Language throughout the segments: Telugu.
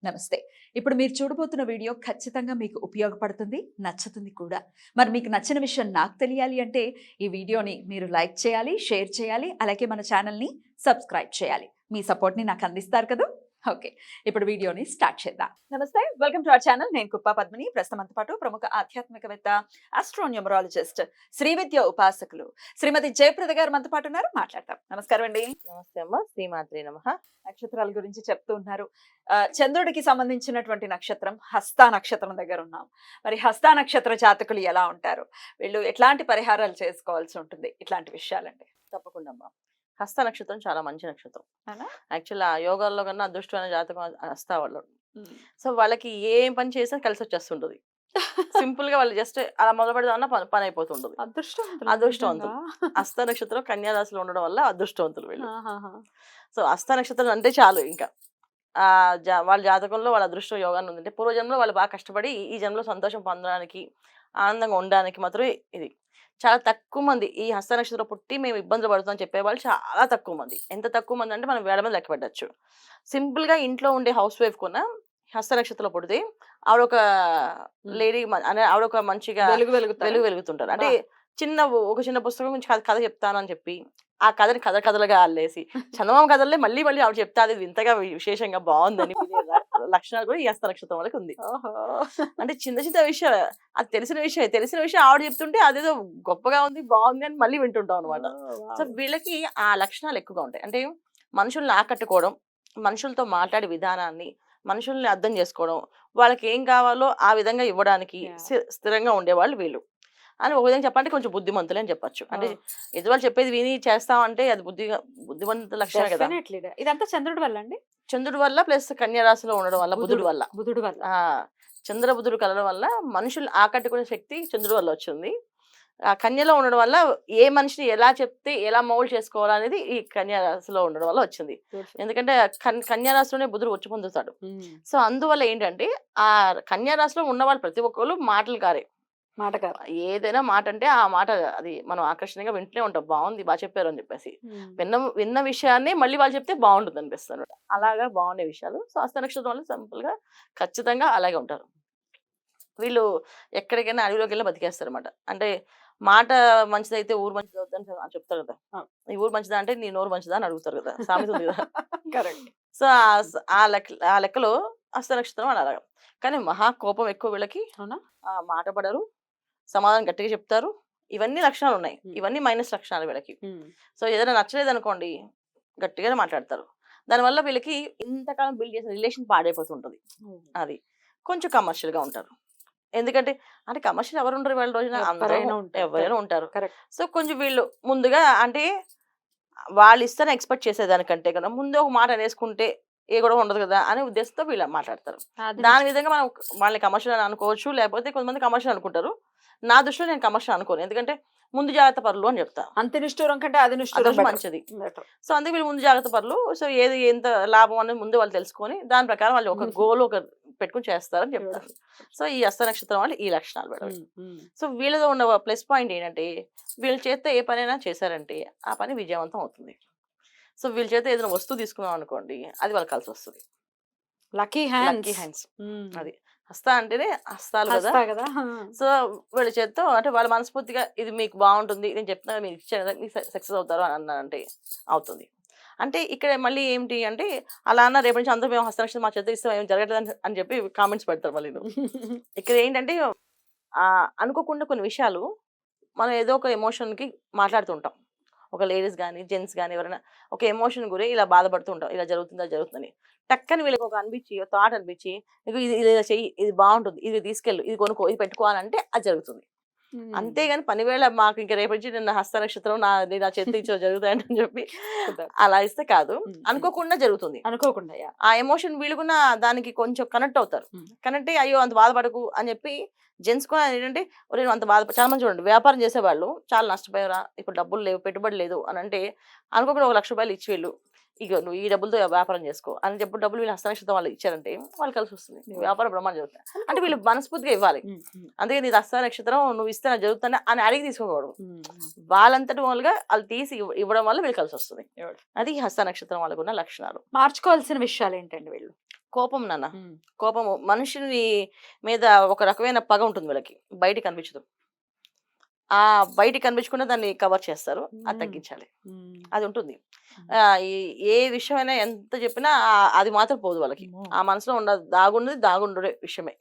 నమస్తే. ఇప్పుడు మీరు చూడబోతున్న వీడియో ఖచ్చితంగా మీకు ఉపయోగపడుతుంది, నచ్చుతుంది కూడా. మరి మీకు నచ్చిన విషయం నాకు తెలియాలి అంటే ఈ వీడియోని మీరు లైక్ చేయాలి, షేర్ చేయాలి, అలాగే మన ఛానల్‌ని సబ్స్క్రైబ్ చేయాలి. మీ సపోర్ట్‌ని నాకు అందిస్తారు కదూ! ఓకే. ఇప్పుడు వీడియోని స్టార్ట్ చేద్దాం. నమస్తే. Welcome to our channel. నేను కుప్పా పద్మిని. ప్రస్తుతం మనతో పాటు ప్రముఖ ఆధ్యాత్మికవేత్త, ఆస్ట్రోన్యూమరాలజిస్ట్, శ్రీవిద్య ఉపాసకులు శ్రీమతి జయప్రద గారు మనతో పాటు ఉన్నారు. మాట్లాడతాం. నమస్కారం అండి. నమస్తే అమ్మ. శ్రీమాత్రే నమః. నక్షత్రాల గురించి చెప్తూ ఉన్నారు. చంద్రుడికి సంబంధించినటువంటి నక్షత్రం హస్త నక్షత్రం దగ్గర ఉన్నాం. మరి హస్త నక్షత్ర జాతకులు ఎలా ఉంటారు? వీళ్ళు ఎట్లాంటి పరిహారాలు చేసుకోవాల్సి ఉంటుంది? ఇట్లాంటి విషయాలండి. తప్పకుండా అమ్మ. హస్త నక్షత్రం చాలా మంచి నక్షత్రం. అవునా? యాక్చువల్ ఆ యోగాల్లో కన్నా అదృష్టమైన జాతకం హస్త వాళ్ళు. సో వాళ్ళకి ఏం పని చేసినా కలిసి వచ్చేస్తుంటది. సింపుల్ గా వాళ్ళు జస్ట్ అలా మొదలు పెడదామన్నా పని అయిపోతుంటది. అదృష్టవంతులు. హస్త నక్షత్రం కన్యా రాశిలో ఉండడం వల్ల అదృష్టవంతులు వీళ్ళు. సో హస్త నక్షత్రం అంటే చాలు ఇంకా వాళ్ళ జాతకంలో వాళ్ళ అదృష్టం యోగాన్ని ఉందంటే పూర్వజన్మలో వాళ్ళు బాగా కష్టపడి ఈ జన్మలో సంతోషం పొందడానికి, ఆనందంగా ఉండడానికి మాత్రమే ఇది. చాలా తక్కువ మంది ఈ హస్త నక్షత్రం పుట్టి మేము ఇబ్బందులు పడుతుందని చెప్పేవాళ్ళు చాలా తక్కువ మంది. ఎంత తక్కువ మంది అంటే మనం వేల మంది లెక్క పెట్టచ్చు. సింపుల్ గా ఇంట్లో ఉండే హౌస్ వైఫ్ కొన్న హస్త నక్షత్రంలో పుడితే ఆవిడ ఒక లేడీ, ఆవిడ ఒక మంచిగా వెలుగు వెలుగుతుంటారు. అంటే ఒక చిన్న పుస్తకం గురించి కథ చెప్తాను అని చెప్పి ఆ కథని కథలుగా అల్లేసి చందమామ కథలే మళ్ళీ ఆవిడ చెప్తా అది వింతగా విశేషంగా బాగుందని లక్షణాలు కూడా ఈ హస్త నక్షత్రం వాళ్ళకి ఉంది. అంటే చిన్న చిన్న విషయం, అది తెలిసిన విషయం ఆవిడ చెప్తుంటే అదేదో గొప్పగా ఉంది, బాగుంది అని మళ్ళీ వింటుంటాం అనమాట. సో వీళ్ళకి ఆ లక్షణాలు ఎక్కువగా ఉంటాయి. అంటే మనుషుల్ని ఆకట్టుకోవడం, మనుషులతో మాట్లాడే విధానాన్ని, మనుషుల్ని అర్థం చేసుకోవడం, వాళ్ళకి ఏం కావాలో ఆ విధంగా ఇవ్వడానికి స్థిరంగా ఉండేవాళ్ళు వీళ్ళు అని ఒక విధంగా చెప్పాలంటే కొంచెం బుద్ధిమంతులే అని చెప్పచ్చు. అంటే ఎదురు చెప్పేది విని చేస్తామంటే అది బుద్ధిమంత లక్షణం కదా. ఇదంతా చంద్రుడి వల్ల అండి. చంద్రుడి వల్ల ప్లస్ కన్యా రాశిలో ఉండడం వల్ల బుధుడి వల్ల చంద్ర బుధుడు కలడం వల్ల మనుషులు ఆకట్టుకునే శక్తి చంద్రుడి వల్ల వచ్చింది. ఆ కన్యలో ఉండడం వల్ల ఏ మనిషిని ఎలా చెప్తే ఎలా మౌల్డ్ చేసుకోవాలనేది ఈ కన్యా రాశిలో ఉండడం వల్ల వచ్చింది. ఎందుకంటే కన్యా రాశిలోనే బుధుడు వచ్చి పొందుతాడు. సో అందువల్ల ఏంటంటే ఆ కన్యా రాశిలో ఉన్న వాళ్ళు ప్రతి ఒక్కరు మాటలు ఏదైనా మాట అంటే ఆ మాట అది మనం ఆకర్షణీయంగా వింటూనే ఉంటాం. బాగుంది, బాగా చెప్పారు అని చెప్పేసి విన్న విషయాన్ని మళ్ళీ వాళ్ళు చెప్తే బాగుంటుంది అనిపిస్తుంది. అలాగా బాగుండే విషయాలు. సో హస్త నక్షత్రం వల్ల సింపుల్ గా ఖచ్చితంగా అలాగే ఉంటారు వీళ్ళు. ఎక్కడికైనా అడవిలోకి వెళ్ళి బతికేస్తారు అనమాట. అంటే మాట మంచిదైతే ఊరు మంచిది అవుతుంది అని చెప్తారు కదా. ఈ ఊరు మంచిదా అంటే నీ నోరు మంచిదా అని అడుగుతారు కదా, సామెత ఉంది కదా. సో ఆ లెక్కలో హస్త నక్షత్రం అని అలాగా. కానీ మహా కోపం ఎక్కువ వీళ్ళకి. మాట పడరు, సమాధానం గట్టిగా చెప్తారు. ఇవన్నీ లక్షణాలు ఉన్నాయి. ఇవన్నీ మైనస్ లక్షణాలు వీళ్ళకి. సో ఏదైనా నచ్చలేదు అనుకోండి గట్టిగానే మాట్లాడతారు. దానివల్ల వీళ్ళకి ఇంతకాలం బిల్డ్ చేసిన రిలేషన్ పాడైపోతుంటది. అది కొంచెం కమర్షియల్ గా ఉంటారు. ఎందుకంటే అంటే కమర్షియల్ ఎవరు ఉండరు వీళ్ళ రోజున, ఎవరైనా ఉంటారు. సో కొంచెం వీళ్ళు ముందుగా అంటే వాళ్ళు ఇస్తారని ఎక్స్పెక్ట్ చేసేదానికంటే కన్నా ముందు ఒక మాట అనేసుకుంటే ఏ కూడా ఉండదు కదా అనే ఉద్దేశంతో వీళ్ళు మాట్లాడతారు. దాని విధంగా మనం వాళ్ళని కమర్షియల్ అని అనుకోవచ్చు, లేకపోతే కొంతమంది కమర్షియల్ అనుకుంటారు. నా దృష్టిలో నేను కమర్షియల్ అనుకోను. ఎందుకంటే ముందు జాగ్రత్త పరులు అని చెప్తా. అంత నిష్ఠూరం కంటే అది నిష్ఠూరం మంచిది. సో అందుకే వీళ్ళు ముందు జాగ్రత్త పరులు. సో ఏది ఎంత లాభం అనేది ముందు వాళ్ళు తెలుసుకొని దాని ప్రకారం వాళ్ళు ఒక గోల్ పెట్టుకుని చేస్తారని చెప్తారు. సో ఈ హస్త నక్షత్రం వాళ్ళు ఈ లక్షణాలు పెడతారు. సో వీళ్ళలో ఉన్న ప్లస్ పాయింట్ ఏంటంటే వీళ్ళ చేత ఏ పనైనా చేశారంటే ఆ పని విజయవంతం అవుతుంది. సో వీళ్ళ చేత ఏదైనా వస్తువు తీసుకున్నాం అనుకోండి అది వాళ్ళకి కలిసి వస్తుంది. Lucky hands. అది హస్త అంటేనే హస్తాలు కదా. సో వీళ్ళ చేత్తో అంటే వాళ్ళ మనస్ఫూర్తిగా ఇది మీకు బాగుంటుంది, నేను చెప్తున్నా మీరు ఇచ్చే కదా మీకు సక్సెస్ అవుతారు అని అన్నారంటే అవుతుంది. అంటే ఇక్కడ మళ్ళీ ఏంటి అంటే అలా అన్న రేపటి నుంచి అందరూ మేము హస్త నక్షత్రం మా చేత ఇస్తాం ఏం జరగట్లేదు అని చెప్పి కామెంట్స్ పెడతారు మళ్ళీ. ఇక్కడ ఏంటంటే అనుకోకుండా కొన్ని విషయాలు మనం ఏదో ఒక ఎమోషన్కి మాట్లాడుతుంటాం. ఒక లేడీస్ కానీ జెంట్స్ కానీ ఎవరైనా ఒక ఎమోషన్ గురి ఇలా బాధపడుతూ ఉంటాం, ఇలా జరుగుతుందని టక్కని వీళ్ళకి ఒక థాట్ అనిపించి ఇది ఇలా చెయ్యి, ఇది బాగుంటుంది, ఇది తీసుకెళ్ళు, ఇది కొనుక్కో, ఇది పెట్టుకోవాలంటే అది జరుగుతుంది. అంతేగాని పనివేళ మాకు ఇంకా రేపటి నుంచి నిన్న హస్త నక్షత్రం నా చేతి ఇచ్చో జరుగుతాయని చెప్పి అలా ఇస్తే కాదు, అనుకోకుండా జరుగుతుంది. అనుకోకుండా ఆ ఎమోషన్ వీళ్ళకున్న దానికి కొంచెం కనెక్ట్ అవుతారు. కనెక్ట్ అయ్యి అయ్యో అంత బాధపడకు అని చెప్పి జెంట్స్ కూడా ఏంటంటే నేను అంత చాలా మంది చూడండి వ్యాపారం చేసేవాళ్ళు చాలా నష్టపోయారా, ఇప్పుడు డబ్బులు లేవు, పెట్టుబడి లేదు అని అంటే అనుకోకుండా 1,00,000 రూపాయలు ఇచ్చి వీళ్ళు ఇక నువ్వు ఈ డబ్బులతో వ్యాపారం చేసుకో అని చెప్పి డబ్బులు వీళ్ళు హస్త నక్షత్రం వాళ్ళు ఇచ్చారంటే వాళ్ళు కలిసి వస్తుంది, వ్యాపారం బ్రహ్మాండం జరుగుతుంది. అంటే వీళ్ళు మనస్ఫూర్తిగా ఇవ్వాలి. అందుకే నీ హస్త నక్షత్రం నువ్వు ఇస్తే నాకు జరుగుతున్నా అని అడిగి తీసుకోకూడదు. వాళ్ళంతటి వాళ్ళుగా వాళ్ళు తీసి ఇవ్వడం వల్ల వీళ్ళు కలిసి వస్తుంది. అది హస్త నక్షత్రం వాళ్ళకు ఉన్న లక్షణాలు. మార్చుకోవాల్సిన విషయాలు ఏంటండి వీళ్ళు? కోపం నాన్న. కోపము మనుషుని మీద ఒక రకమైన పగ ఉంటుంది వీళ్ళకి. బయటికి కనిపించదు. ఆ బయటికి కనిపించకుండా దాన్ని కవర్ చేస్తారు. అది తగ్గించాలి. అది ఉంటుంది. ఈ ఏ విషయమైనా ఎంత చెప్పినా అది మాత్రం పోదు వాళ్ళకి. ఆ మనసులో దాగున్నది దాగుండే విషయమే.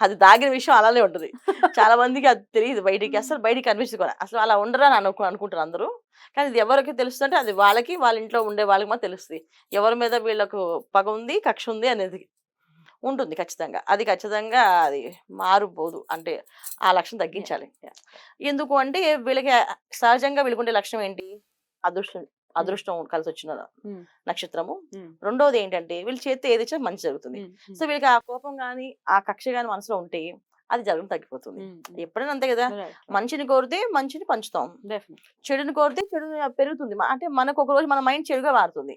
అది దాగిన విషయం అలానే ఉంటది. చాలా మందికి అది తెలీదు బయటికి. అసలు బయటికి కనిపించదు కూడా. అసలు అలా ఉండరు అని అనుకుంటారు అందరూ. కానీ ఇది ఎవరికి తెలుస్తుందంటే అది వాళ్ళకి, వాళ్ళ ఇంట్లో ఉండే వాళ్ళకి మాత్రం తెలుస్తది. ఎవరి మీద వీళ్ళకు పగ ఉంది, కక్ష ఉంది అనేది ఉంటుంది ఖచ్చితంగా. అది ఖచ్చితంగా అది మారిపోదు. అంటే ఆ లక్షణం తగ్గించాలి. ఎందుకు అంటే వీళ్ళకి సహజంగా వీళ్ళకుండే లక్షణం ఏంటి? అదృష్టం అదృష్టం కలిసొచ్చిన నక్షత్రము. రెండోది ఏంటంటే వీళ్ళు చేస్తే ఏది ఇచ్చినా మంచి జరుగుతుంది. సో వీళ్ళకి ఆ కోపం గాని, ఆ కక్ష గాని మనసులో ఉంటే అది జరగడం తగ్గిపోతుంది. ఎప్పుడైనా అంతే కదా. మంచిని కోరితే మంచిని పంచుతాం, చెడుని కోరితే చెడు పెరుగుతుంది. అంటే మనకు ఒక రోజు మన మైండ్ చెడుగా మారుతుంది.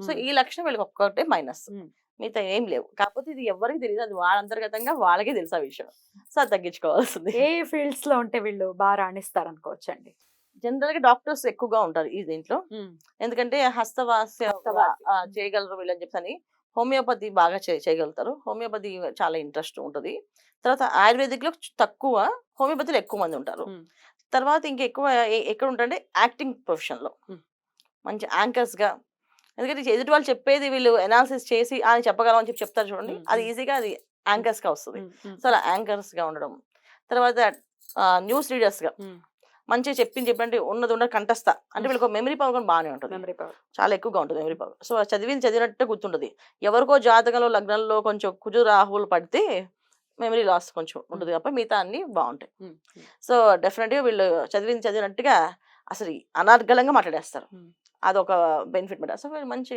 సో ఈ లక్షణం వీళ్ళకి ఒక్కటే మైనస్, మిగతా ఏం లేవు. కాకపోతే ఇది ఎవరికి తెలియదు. అది వాళ్ళ అంతర్గతంగా వాళ్ళకే తెలుసు ఆ విషయం. సో అది తగ్గించుకోవాల్సింది. ఏ ఫీల్డ్స్ లో ఉంటే వీళ్ళు బాగా రాణిస్తారు అనుకోవచ్చండి? జనరల్ గా డాక్టర్స్ ఎక్కువగా ఉంటారు ఈ దీంట్లో. ఎందుకంటే హస్తవాస్య చేయగలరు వీళ్ళని చెప్పని. హోమియోపతి బాగా చేయగలుగుతారు. హోమియోపతి చాలా ఇంట్రెస్ట్ ఉంటుంది. తర్వాత ఆయుర్వేదిక్ లో తక్కువ, హోమియోపతిలో ఎక్కువ మంది ఉంటారు. తర్వాత ఇంకెక్కువ ఎక్కడ ఉంటారంటే యాక్టింగ్ ప్రొఫెషన్ లో మంచి యాంకర్స్ గా. ఎందుకంటే ఎదుటి వాళ్ళు చెప్పేది వీళ్ళు ఎనాలిసిస్ చేసి అని చెప్పగలం అని చెప్పి చెప్తారు చూడండి. అది ఈజీగా అది యాంకర్స్ గా వస్తుంది. సో అలా యాంకర్స్ గా ఉండడం. తర్వాత న్యూస్ రీడర్స్ గా మంచిగా చెప్పినట్టు ఉన్నది ఉన్న కంటస్థ. అంటే వీళ్ళకి మెమరీ పవర్ కూడా బాగానే ఉంటుంది. మెమరీ పవర్ చాలా ఎక్కువగా ఉంటుంది. Memory power. సో చదివినట్టే గుర్తుంటుంది. ఎవరికో జాతకంలో లగ్నంలో కొంచెం కుజు రాహువులు పడితే మెమరీ లాస్ కొంచెం ఉంటుంది తప్ప మిగతా అన్ని బాగుంటాయి. సో డెఫినెట్ గా వీళ్ళు చదివినట్టుగా అసలు అనర్గళంగా మాట్లాడేస్తారు. అదొక బెనిఫిట్ మాట. సో వీళ్ళు మంచి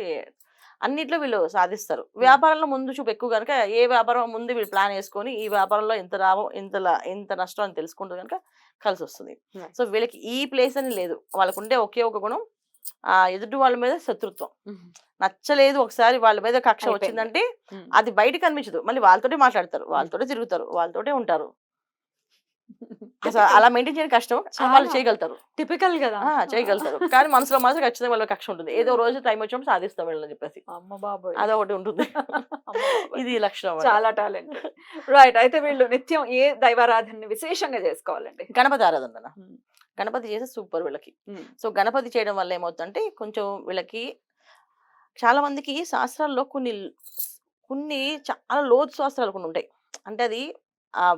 అన్నిట్లో వీళ్ళు సాధిస్తారు. వ్యాపారంలో ముందు చూపు ఎక్కువ కనుక ఏ వ్యాపారం ముందు వీళ్ళు ప్లాన్ వేసుకొని ఈ వ్యాపారంలో ఇంత లాభం ఇంత నష్టం అని తెలుసుకుంటే కనుక కలిసి వస్తుంది. సో వీళ్ళకి ఈ ప్లేస్ అని లేదు. వాళ్ళకు ఉండే ఒకే ఒక గుణం ఎదుటి వాళ్ళ మీద శత్రుత్వం. నచ్చలేదు ఒకసారి వాళ్ళ మీద కక్ష వచ్చిందంటే అది బయటకు కనిపించదు. మళ్ళీ వాళ్ళతోటే మాట్లాడతారు, వాళ్ళతోటే తిరుగుతారు, వాళ్ళతోటే ఉంటారు. అసలు అలా మెయింటైన్ చేయడం కష్టం. వాళ్ళు చేయగలుగుతారు. టిపికల్ కదా, చేయగలుగుతారు. కానీ మనసులో మాత్రం ఖచ్చితంగా వాళ్ళ కక్ష ఉంటుంది. ఏదో రోజు టైం వచ్చినప్పుడు సాధిస్తాం వీళ్ళని చెప్పేసి. అమ్మ బాబోయ్, అదొకటి ఉంటుంది. ఇది లక్షణం. చాలా టాలెంట్. రైట్. అయితే వీళ్ళు నిత్యం ఏ దైవారాధనని విశేషంగా చేసుకోవాలండి? గణపతి ఆరాధన. గణపతి చేస్తే సూపర్ వీళ్ళకి. సో గణపతి చేయడం వల్ల ఏమవుతుందంటే కొంచెం వీళ్ళకి చాలా మందికి శాస్త్రాల్లో కొన్ని చాలా లోతు శాస్త్రాలు కొన్ని ఉంటాయి. అంటే అది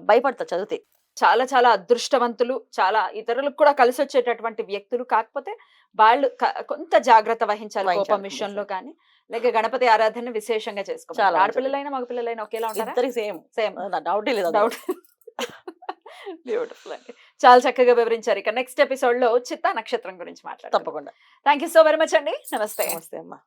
భయపడతారు చదివితే. చాలా చాలా అదృష్టవంతులు, చాలా ఇతరులకు కూడా కలిసి వచ్చేటటువంటి వ్యక్తులు. కాకపోతే వాళ్ళు కొంత జాగ్రత్త వహించాలి కోపం విషయంలో. కానీ లేక గణపతి ఆరాధన విశేషంగా చేసుకోవాలి. ఆడపిల్లలైనా మగపిల్లలైనా ఒకేలా ఉంటారు. సేమ్ సేమ్, డౌటే లేదు. డౌట్. బ్యూటిఫుల్ అండి, చాలా చక్కగా వివరించారు. ఇక నెక్స్ట్ ఎపిసోడ్ లో చిత్తా నక్షత్రం గురించి మాట్లాడతాం తప్పకుండా. Thank you so very much అండి. నమస్తే. నమస్తే అమ్మా.